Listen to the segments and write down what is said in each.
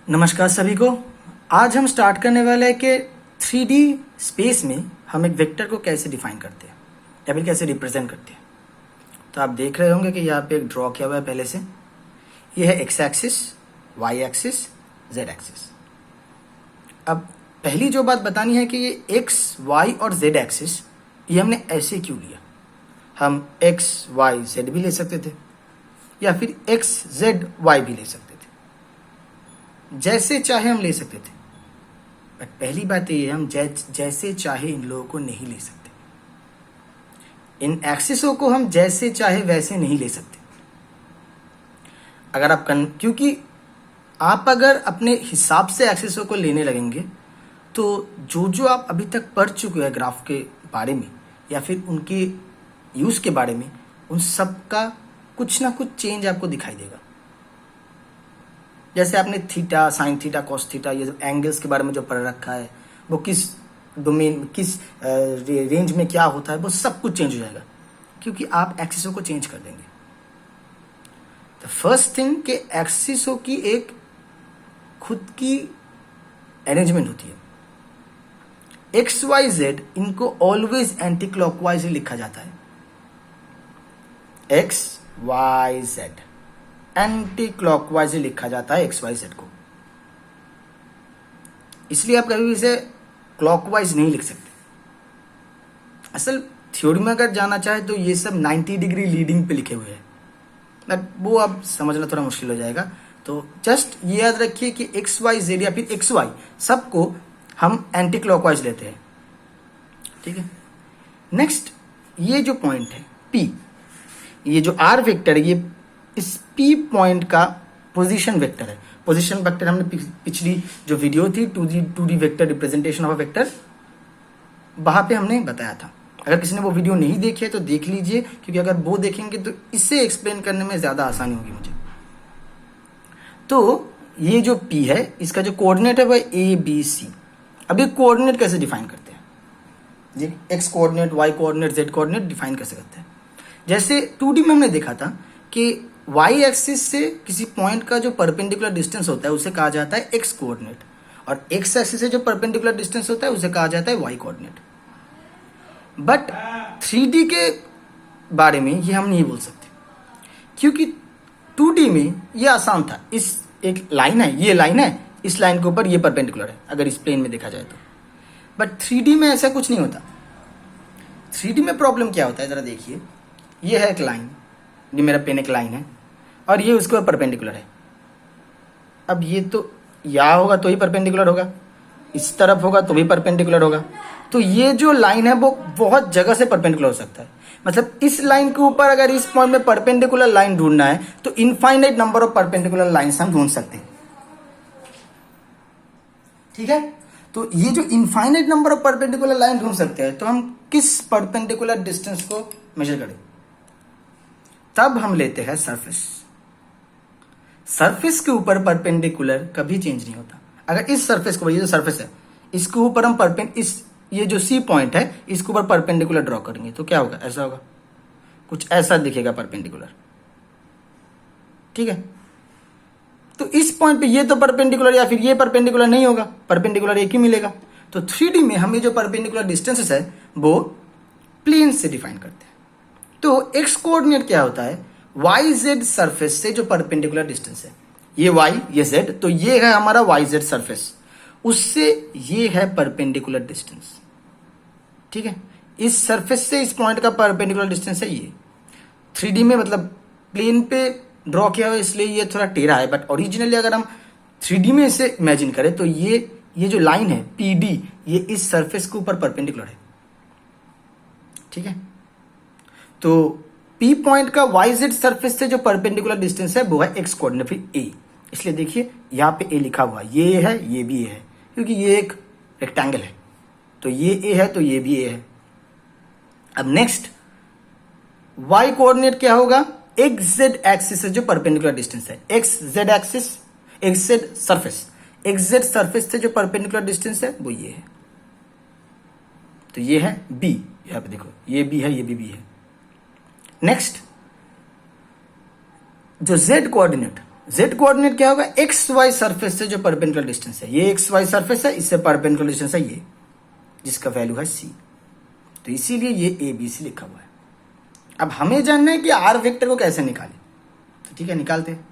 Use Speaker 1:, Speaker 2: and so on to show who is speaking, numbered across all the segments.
Speaker 1: नमस्कार सभी को। आज हम स्टार्ट करने वाले हैं कि 3D स्पेस में हम एक वेक्टर को कैसे डिफाइन करते हैं या फिर कैसे रिप्रेजेंट करते हैं। तो आप देख रहे होंगे कि यहाँ पे एक ड्रॉ किया हुआ है पहले से। ये है X axis, Y axis, Z axis. अब पहली जो बात बतानी है कि ये एक्स, वाई और जेड एक्सिस ये हमने ऐसे क्यों लिया। हम एक्स, वाई, जेड भी ले सकते थे या फिर एक्स, जेड, वाई भी ले सकते थे, जैसे चाहे हम ले सकते थे। बट पहली बात ये है, हम जैसे चाहे इन लोगों को नहीं ले सकते। इन एक्सिसों को हम जैसे चाहे वैसे नहीं ले सकते। अगर आप क्योंकि आप अगर अपने हिसाब से एक्सिसों को लेने लगेंगे तो जो आप अभी तक पढ़ चुके हैं ग्राफ के बारे में या फिर उनके यूज के बारे में, उन सब का कुछ ना कुछ चेंज आपको दिखाई देगा। जैसे आपने theta, sine theta, cos theta, ये जो एंगल्स के बारे में जो पढ़ रखा है, वो किस डोमेन, किस रेंज में क्या होता है, वो सब कुछ चेंज हो जाएगा क्योंकि आप एक्सिसों को चेंज कर देंगे। द फर्स्ट थिंग कि एक्सिसों की एक खुद की अरेंजमेंट होती है। एक्स, वाई, जेड इनको ऑलवेज एंटी क्लॉकवाइज ही लिखा जाता है। X, Y, Z anticlockwise ही लिखा जाता है एक्स, वाई, जेड को। इसलिए आप कभी भी इसे क्लॉकवाइज नहीं लिख सकते। असल थ्योरी में अगर जाना चाहे तो ये सब 90 डिग्री लीडिंग पे लिखे हुए हैं, बट वो अब समझना थोड़ा मुश्किल हो जाएगा। तो जस्ट ये याद रखिए कि एक्स, वाई, जेड या फिर एक्स, वाई सबको हम एंटी क्लॉकवाइज लेते हैं। ठीक है। नेक्स्ट, ये जो पॉइंट है पी, ये जो आर वेक्टर है, ये इस पी पॉइंट का पोजीशन वेक्टर है। पोजीशन वेक्टर हमने पिछली जो वीडियो थी 2D vector representation of a vector, वहां पे हमने बताया था। अगर किसी ने वो वीडियो नहीं देखी है तो देख लीजिए, क्योंकि अगर वो देखेंगे तो इससे एक्सप्लेन करने में ज्यादा आसानी होगी मुझे। तो ये जो पी है, इसका जो कोऑर्डिनेट है वह ए बी सी। अब ये कोऑर्डिनेट कैसे डिफाइन करते हैं जी? X coordinate, Y coordinate, Z coordinate define कैसे करते हैं? जैसे 2D में हमने देखा था कि वाई एक्सिस से किसी पॉइंट का जो परपेंडिकुलर डिस्टेंस होता है उसे कहा जाता है एक्स कोऑर्डिनेट, और एक्स एक्सिस से जो परपेंडिकुलर डिस्टेंस होता है उसे कहा जाता है वाई कोऑर्डिनेट। बट 3D के बारे में ये हम नहीं बोल सकते, क्योंकि 2D में ये आसान था। इस एक लाइन है, ये लाइन है, इस लाइन के ऊपर ये परपेंडिकुलर है अगर इस प्लेन में देखा जाए तो। बट 3D में ऐसा कुछ नहीं होता। 3D में प्रॉब्लम क्या होता है, जरा देखिए। ये है एक लाइन, ये मेरा पेन एक लाइन है और ये उसके ऊपर परपेंडिकुलर है। अब ये तो यहाँ होगा तो ही परपेंडिकुलर होगा, इस तरफ होगा तो भी परपेंडिकुलर होगा। तो ये जो लाइन है वो बहुत जगह से परपेंडिकुलर हो सकता है। मतलब इस लाइन के ऊपर अगर इस पॉइंट में परपेंडिकुलर लाइन ढूंढना है तो infinite number of perpendicular lines हम ढूंढ सकते हैं। ठीक है। तो ये जो infinite number of perpendicular line ढूंढ सकते हैं, तो हम किस परपेंडिकुलर डिस्टेंस को मेजर करें? तब हम लेते हैं सरफेस। सरफेस के ऊपर परपेंडिकुलर कभी चेंज नहीं होता। अगर इस सरफेस को, ये जो सरफेस है, इसके ऊपर हम ये जो सी पॉइंट है इसके ऊपर परपेंडिकुलर ड्रॉ करेंगे तो क्या होगा? ऐसा होगा, कुछ ऐसा दिखेगा परपेंडिकुलर। ठीक है। तो इस पॉइंट पे ये तो परपेंडिकुलर या फिर ये परपेंडिकुलर नहीं होगा, परपेंडिकुलर एक ही मिलेगा। तो 3D में हम ये जो परपेंडिकुलर डिस्टेंसेस है वो प्लेन से डिफाइन करते हैं। तो एक्स कोऑर्डिनेट क्या होता है? वाई जेड सरफेस से जो परपेंडिकुलर डिस्टेंस है, ये वाई, ये जेड, तो ये है हमारा वाई जेड सरफेस, उससे ये है परपेंडिकुलर डिस्टेंस। ठीक है। इस सरफेस से इस पॉइंट का परपेंडिकुलर डिस्टेंस है ये। 3D में मतलब प्लेन पे ड्रॉ किया हुआ इसलिए ये थोड़ा टेढ़ा है, बट ओरिजिनली अगर हम 3D में इसे इमेजिन करें तो ये जो लाइन है PD, ये इस सरफेस के ऊपर परपेंडिकुलर है। ठीक है। तो P पॉइंट का वाई जेड सरफेस से जो परपेंडिकुलर डिस्टेंस है वो है एक्स कोऑर्डिनेट, फिर A। इसलिए देखिए यहाँ पे A लिखा हुआ है, ये है, ये भी A है, क्योंकि ये एक रेक्टेंगल है। तो ये A है तो ये भी A है। अब नेक्स्ट, Y कोऑर्डिनेट क्या होगा? एक्स जेड एक्सिस से जो परपेंडिकुलर डिस्टेंस है, x Z axis, x Z surface, x Z surface से जो परपेंडिकुलर डिस्टेंस है वो ये है। तो ये है B, यहाँ पे देखो ये B है, ये भी है। नेक्स्ट, जो z कोऑर्डिनेट जेड कोऑर्डिनेट क्या होगा, एक्स वाई सरफेस से जो परपेंडिकुलर डिस्टेंस है, ये एक्स वाई सरफेस है, इससे परपेंडिकुलर डिस्टेंस है ये, जिसका वैल्यू है सी। तो इसीलिए ये ए बी सी लिखा हुआ है। अब हमें जानना है कि आर वेक्टर को कैसे निकालें, तो ठीक है निकालते हैं।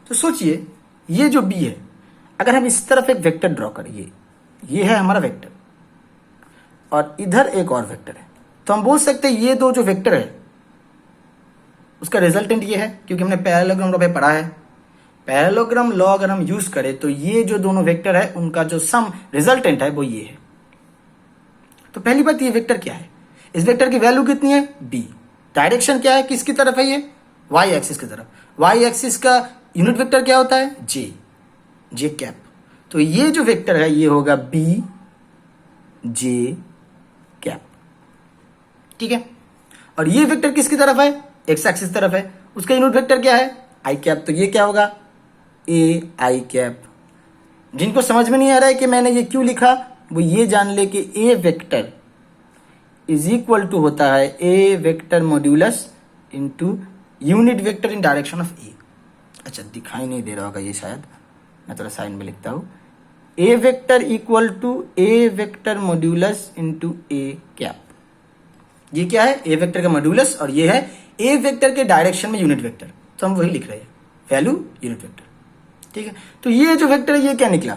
Speaker 1: तो सोचिए ये जो बी है, अगर हम इस तरफ एक वेक्टर ड्रॉ करें, ये है हमारा वेक्टर और इधर एक और वेक्टर है, तो हम बोल सकते हैं ये दो जो वेक्टर है उसका रिजल्टेंट ये है, क्योंकि हमने पैरेललोग्राम लॉ में पढ़ा है। पैरेललोग्राम लॉ अगर हम यूज करें तो ये जो दोनों वेक्टर है उनका जो सम रिजल्टेंट है वो ये है। तो पहली बात, ये वेक्टर क्या है, इस वेक्टर की वैल्यू कितनी है, बी। डायरेक्शन क्या है, किसकी तरफ है, ये वाई एक्सिस की तरफ। वाई एक्सिस का यूनिट वेक्टर क्या होता है, जे कैप। तो ये जो वेक्टर है ये होगा बी जे कैप, ठीक है। और ये वेक्टर किसकी तरफ है, एक्स एक्सिस तरफ है, उसका यूनिट वेक्टर क्या है, आई कैप। तो ये क्या होगा, ए आई कैप। जिनको समझ में नहीं आ रहा है कि मैंने ये क्यों लिखा, वो ये जान ले कि A vector is equal to होता है A vector modulus into unit vector in direction of A. अच्छा दिखाई नहीं दे रहा होगा ये, शायद मैं थोड़ा साइन में लिखता हूं, A vector equal to A vector modulus into A cap. ये क्या है, ए वेक्टर का मॉड्यूलस, और ये है ए वेक्टर के डायरेक्शन में यूनिट वेक्टर। तो हम वही लिख रहे हैं, वैल्यू यूनिट वेक्टर, ठीक है। तो ये जो वेक्टर है ये क्या निकला,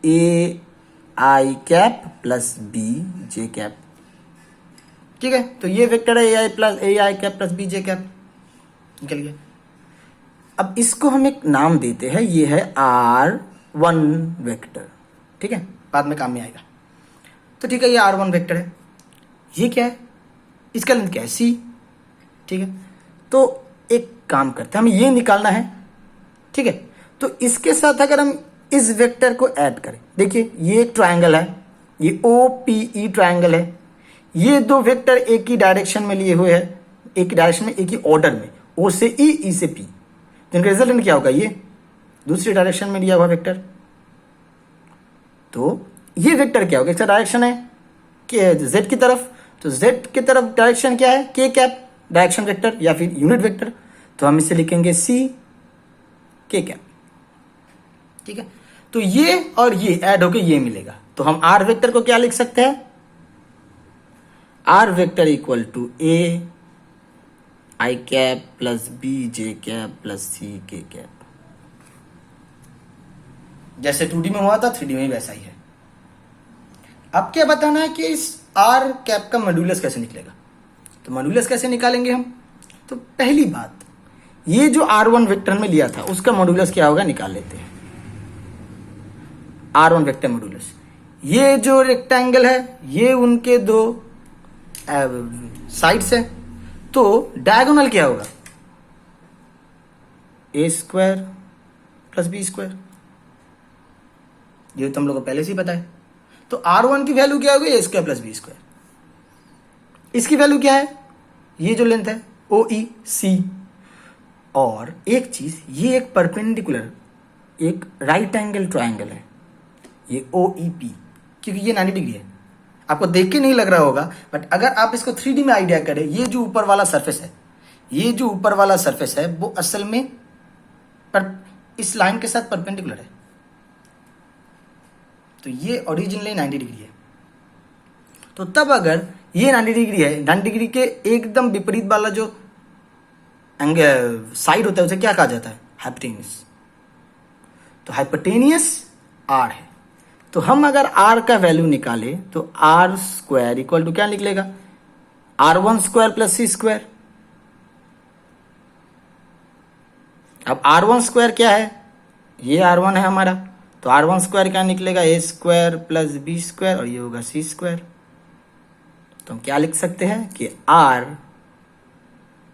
Speaker 1: A I cap plus B J cap, ठीक है। तो ये वेक्टर है A I cap plus B J cap, निकल गया। अब इसको हम एक नाम देते हैं, ये है R1 वेक्टर, ठीक है, बाद में काम में आएगा। तो ठीक है, ये R1 वेक्टर है। ये क्या है, इसका लेंथ क्या है, C, ठीक है। तो एक काम करते हैं, हमें ये निकालना है, ठीक है। तो इसके साथ अगर हम इस वेक्टर को ऐड करें, देखिए ये एक ट्रायंगल है, ये OPE ट्रायंगल है। ये दो वेक्टर एक ही डायरेक्शन में लिए हुए हैं, एक ही डायरेक्शन में, एक ही ऑर्डर में, O से E, E से P। जिनका रिजल्टेंट क्या होगा, ये दूसरी डायरेक्शन में लिया हुआ वेक्टर। तो ये वेक्टर क्या होगा, इसका डायरेक्शन है कि जेड की तरफ, तो जेड की तरफ डायरेक्शन क्या है, के कैप, डायरेक्शन वेक्टर या फिर यूनिट वेक्टर। तो हम इसे लिखेंगे सी के कैप, ठीक है। तो ये और ये ऐड होके ये मिलेगा। तो हम आर वेक्टर को क्या लिख सकते हैं, R vector equal to A I cap plus B J cap plus C K cap. जैसे 2D में हुआ था 3D में वैसा ही है। अब क्या बताना है कि इस आर कैप का मॉड्यूलस कैसे निकलेगा। तो मॉड्यूलस कैसे निकालेंगे हम, तो पहली बात, ये जो R1 वेक्टर में लिया था उसका मॉड्यूलस क्या होगा, निकाल लेते हैं। R1 वेक्टर मॉड्यूलस, ये जो रेक्टेंगल है ये उनके दो साइड्स है, तो डायगोनल क्या होगा, ए स्क्वायर प्लस बी स्क्वायर। ये तो हम लोग को पहले से ही पता है। तो R1 की वैल्यू क्या होगी, ए स्क्वायर प्लस बी स्क्वायर। इसकी वैल्यू क्या है, ये जो लेंथ है OEC। और एक चीज, ये एक परपेंडिकुलर एक राइट एंगल ट्रायंगल है, ये OEP, क्योंकि ये 90 डिग्री है। आपको देख के नहीं लग रहा होगा, बट अगर आप इसको 3D में आइडिया करें, ये जो ऊपर वाला सरफेस है, ये जो ऊपर वाला सरफेस है वो असल में इस लाइन के साथ परपेंडिकुलर है। तो ये ओरिजिनली 90 डिग्री है। तो तब अगर ये 90 डिग्री है, 90 डिग्री के एकदम विपरीत वाला जो साइड होता है उसे क्या कहा जाता है, हाइपोटेनियस। तो हाइपोटेनियस R है। तो हम अगर R का वैल्यू निकाले तो R स्क्वायर इक्वल टू क्या निकलेगा, R1 square plus C square. अब R1 स्क्वायर क्या है, ये R1 है हमारा, तो R1 स्क्वायर क्या निकलेगा, A square plus B square, और ये होगा C स्क्वायर। तो हम क्या लिख सकते हैं कि R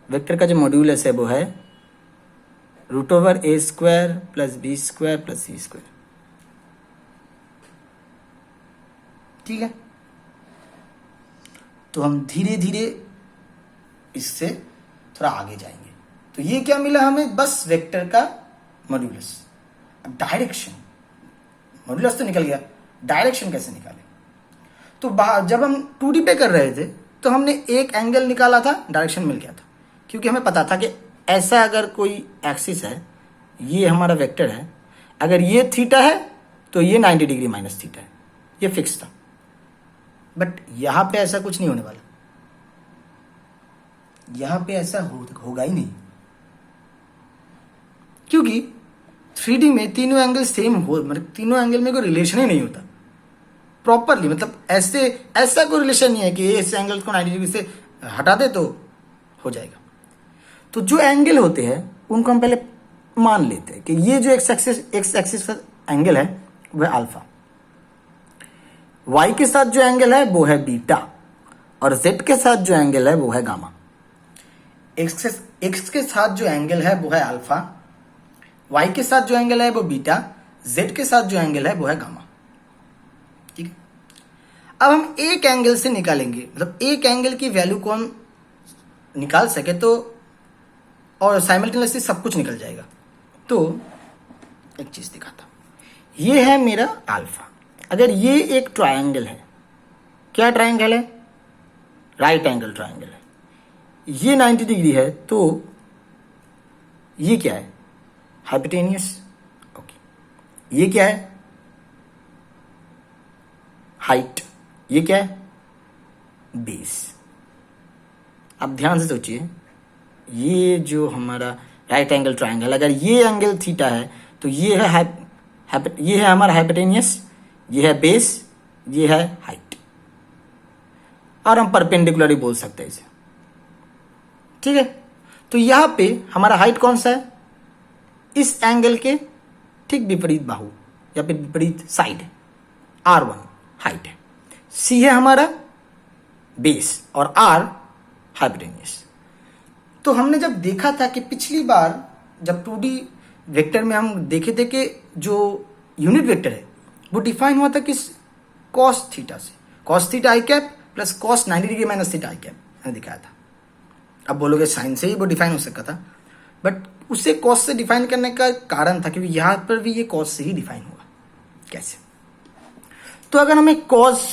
Speaker 1: वेक्टर का जो मॉड्यूलस है वो है √A square plus B square plus C square, ठीक है। तो हम धीरे धीरे इससे थोड़ा आगे जाएंगे। तो ये क्या मिला हमें, बस वेक्टर का मॉड्यूलस। अब डायरेक्शन, मॉड्यूलस तो निकल गया, डायरेक्शन कैसे निकाले। तो जब हम 2D पे कर रहे थे तो हमने एक एंगल निकाला था, डायरेक्शन मिल गया था, क्योंकि हमें पता था कि ऐसा अगर कोई एक्सिस है, ये हमारा वेक्टर है, अगर ये थीटा है तो ये 90 डिग्री माइनस थीटा है, ये फिक्स था। बट यहां पे ऐसा कुछ नहीं होने वाला, यहां पे ऐसा होगा ही नहीं, क्योंकि 3D में तीनों एंगल सेम हो, मतलब तीनों एंगल में कोई रिलेशन ही नहीं होता प्रॉपरली, मतलब ऐसा कोई रिलेशन नहीं है कि इस एंगल को 90 डिग्री से हटा दे तो हो जाएगा। तो जो एंगल होते हैं उनको हम पहले मान लेते हैं कि ये जो एक्स एक्सिस का एंगल है वह अल्फा, वाई के साथ जो एंगल है वो है बीटा, और जेड के साथ जो एंगल है वो है गामा। एक्स के साथ जो एंगल है वो है अल्फा, वाई के साथ जो एंगल है वो बीटा, जेड के साथ जो एंगल है वो है गामा। ठीक है, अब हम एक एंगल से निकालेंगे, मतलब एक एंगल की वैल्यू को हम निकाल सके तो, और साइमल्टेनियसली सब कुछ निकल जाएगा। तो एक चीज दिखाता हूं, ये है मेरा अल्फा। अगर ये एक ट्रायंगल है, क्या ट्रायंगल है? राइट एंगल ट्रायंगल है, ये 90 डिग्री है, तो ये क्या है? हाइपोटेनियस। ओके, ये क्या है? हाइट। ये क्या है? बेस। अब ध्यान से सोचिए, ये जो हमारा राइट एंगल ट्रायंगल, अगर ये एंगल थीटा है तो ये है ये है हमारा हाइपोटेनियस, ये है बेस, ये है हाइट, और हम परपेंडिकुलर ही बोल सकते हैं इसे। ठीक है, तो यहां पे हमारा हाइट कौन सा है? इस एंगल के ठीक विपरीत बाहु या फिर विपरीत साइड, R1 हाइट है, C है हमारा बेस, और R हाइपोटेनियस। तो हमने जब देखा था कि पिछली बार जब 2D वेक्टर में हम देखे थे कि जो यूनिट वेक्टर है वो डिफाइन हुआ था किस? कॉस थीटा से, cos theta I cap plus cos 90 degree minus theta I cap मैंने दिखाया था। अब बोलोगे साइन से ही वो डिफाइन हो सकता था, बट उसे कॉस से डिफाइन करने का कारण था क्योंकि यहां पर भी ये कॉस से ही डिफाइन हुआ। कैसे? तो अगर हमें कॉस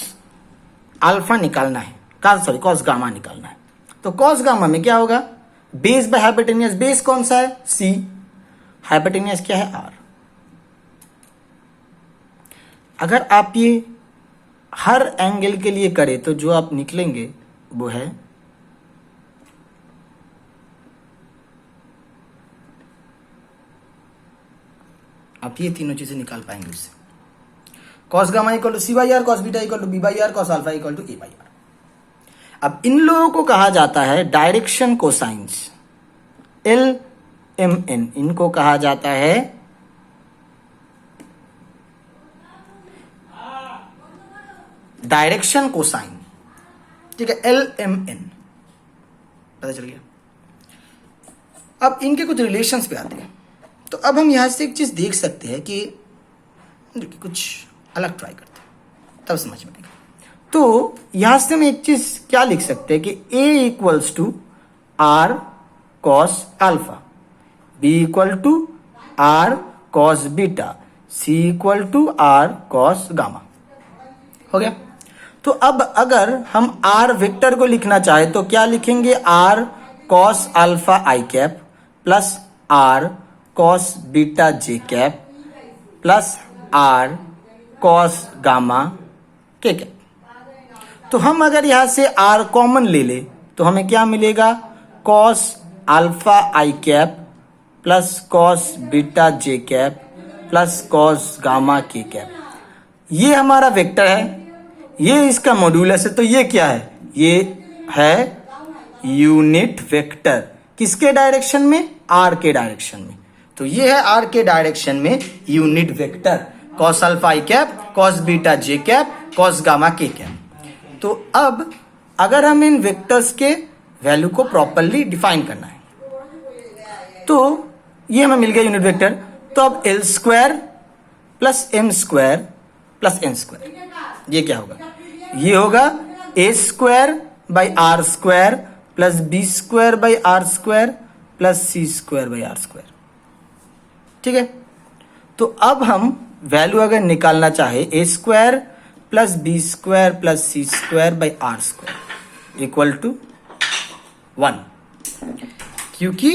Speaker 1: अल्फा निकालना है, कॉस गामा निकालना है, तो कॉस गामा में क्या होगा? Base by hypotenuse. बेस कौन सा है? C। हाइपोटेनियस क्या है? R। अगर आप ये हर एंगल के लिए करें तो जो आप निकलेंगे वो है आप ये तीनों चीजें निकाल पाएंगे उससे। Cos gamma equal to C by R, cos beta equal to B by R, cos alpha equal to A by R. अब इन लोगों को कहा जाता है डायरेक्शन कोसाइंस, LMN इनको कहा जाता है डायरेक्शन कोसाइन। ठीक है, LMN पता चल गया। अब इनके कुछ रिलेशंस पे आते हैं, तो अब हम यहां से एक चीज देख सकते हैं कि कुछ अलग ट्राई करते हैं तब समझ में आएगा। तो यहां से हम एक चीज क्या लिख सकते हैं कि A equals to R cos alpha, B equal to R cos beta, C equal to R cos gamma. हो गया। तो अब अगर हम R वेक्टर को लिखना चाहे तो क्या लिखेंगे? R cos alpha I cap plus R cos beta J cap plus R cos gamma K cap. तो हम अगर यहां से R कॉमन ले ले तो हमें क्या मिलेगा? Cos alpha I cap plus cos beta J cap plus cos gamma K cap. ये हमारा वेक्टर है, ये इसका मॉड्यूलस है, तो ये क्या है? ये है यूनिट वेक्टर। किसके डायरेक्शन में? R के डायरेक्शन में। तो ये है R के डायरेक्शन में unit vector, cos alpha I cap, cos beta J cap, cos gamma K cap. तो अब अगर हम इन वेक्टर्स के वैल्यू को प्रॉपरली डिफाइन करना है तो ये हमें मिल गया यूनिट वेक्टर। तो अब L square plus M square plus N square, ये क्या होगा? ये होगा A square by R square plus B square by R square plus C square by R square. ठीक है, तो अब हम वैल्यू अगर निकालना चाहे A square plus B square plus C square by R square equal to 1, क्योंकि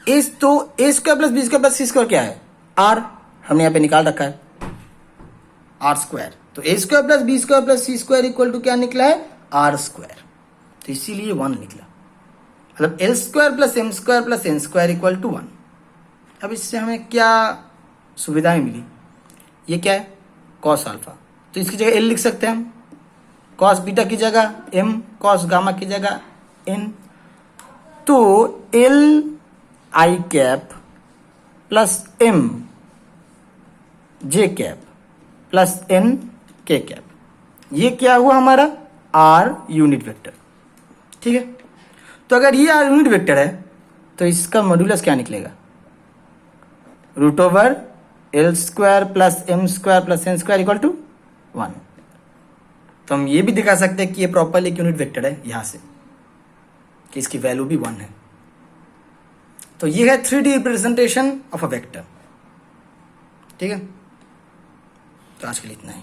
Speaker 1: इस तो A square plus B square plus C square क्या है, आर, हमने यहाँ पे निकाल रखा है आर स्क्वायर। तो A square plus B square plus C square equal to क्या निकला है, आर स्क्वायर। तो इसीलिए 1 निकला, मतलब L square plus M square plus N square equal to 1। अब इससे हमें क्या सुविधाएं मिली, ये क्या है कॉस अल्फा, तो इसकी जगह एल लिख सकते हैं हम, कॉस बीटा की जगह एम, कॉस गामा की जगह एन। तो L I cap plus M J cap plus N K cap, ये क्या हुआ हमारा आर यूनिट वेक्टर। ठीक है, तो अगर ये आर यूनिट वेक्टर है तो इसका मॉड्यूलस क्या निकलेगा, root over L square plus M square plus N square equal to 1। तो हम ये भी दिखा सकते हैं कि ये प्रॉपरली एक यूनिट वेक्टर है यहां से, कि इसकी वैल्यू भी 1 है। तो ये है 3D representation of a vector. ठीक है, तो आज के लिए इतना ही।